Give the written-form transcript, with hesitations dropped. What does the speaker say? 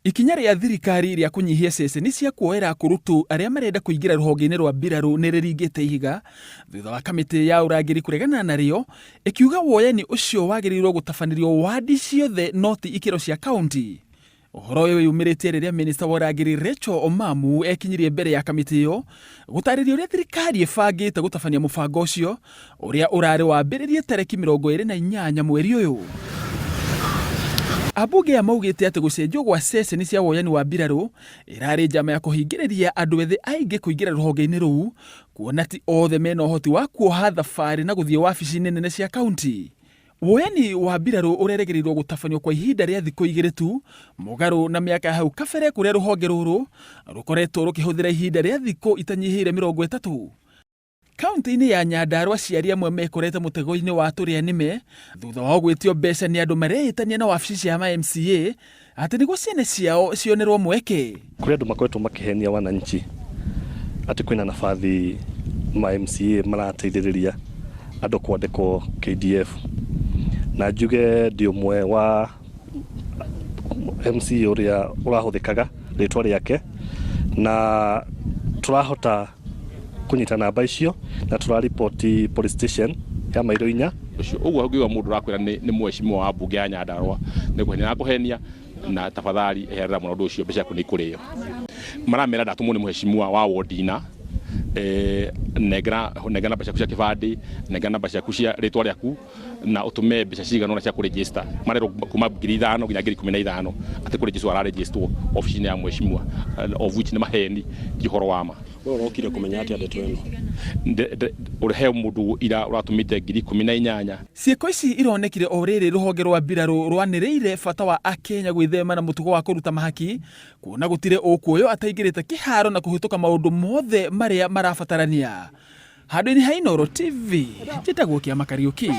Ikinya rĩa thirikari rĩa kunyihia ceceni cia kuoera kurutu aria marenda kuingira ruhonge-ini rwa mbiraru nĩrĩringĩte ihiga thutha wa kamiti ya urangiri kuregana nario ikiuga woyani ucio wagĩrĩirwo gũtabanirio wadi ciothe noti ikĩro cia kaunti. Ũhoro ũyũ yumĩrĩtie rĩrĩa minista wa urangiri Raychelle Omamo ekinyirie mbere ya kamiti ĩyo gũtarĩria ũrĩa thirikari ĩbangĩte gũtabania mũbango ũcio ũrĩa ũrarĩ wambĩrĩrie tareki 28 mweri ũyũ. Ambunge maugĩte atĩ gũcenjio gwa ceceni cia woyani wa mbiraru ĩrarĩ njama ya kũhingĩrĩria andũ ethĩ aingĩ kũingĩra ruhonge-inĩ rũu, kuona ti othe mena ũhoti wa kuoha thabarĩ na gũthiĩ wabici nene cia kaunti. Woyani wa mbiraru urerigiriirwo gũtabanio kwa ihinda rĩa thikũ 2 tu, mũgarũ na mĩaka ya hau kabere kũrĩa ruhonge rũrũ rũkoretwo rũkĩhũthĩra ihinda rĩa thikũ itanyihĩire 30. Kaunti-inĩ ya Nyandarua aciari amwe mekorete mũtego-inĩ wa tũrĩa nĩme thutha wa gwĩtio mbeca nĩ andũ mareĩtania na wabici cia MCA atĩ nĩguo ciene ciao cionerwo mweke. Kũrĩ andũ makoretwo makĩhenia wananchi atĩ kwĩna nabathi ma MCA marateithĩrĩria andũ kwandĩkwo KDF, na njuge ndi ũmwe wa MCA ũrĩa ũrahũthĩkaga rĩtwa rĩake, na tũrahota kunyita namba icio na turaripoti police station ya Mairo 4 ucio. Uguo ngiuga mundu rakwira ni mweshimwa wa mbunge ya Nyandarua ni kuhenia na tafadhali eherera mundu ucio mbeca kuni kurio maramera ndatumwo ni mweshimwa wa wadi-ini negana mbeca cia kibandi, negana mbeca cia ritwa ryaku na utume mbeca cigana na cia kuregister marero kuma 5,000 nginya 15,000 ati kuregister ara register office ya mweshimwa of which ni maheni kihoro wama. Wewe ukire kumenya ati andeto eno urehe mundu ira uratumite 18. Ciĩko ici ironekire o rĩrĩ ruhonge rwa mbiraru rwanĩrĩire bata wa akenya gwĩthema na mũtugo wa kũruta mahaki, kuona gũtirĩ ũkuoyo ataingĩrĩte kĩharo na kũhĩtũka maũndũ mothe marĩa marabatarania. Handũ-inĩ ha Inooro TV, njĩtagwo Kĩama Kariũki.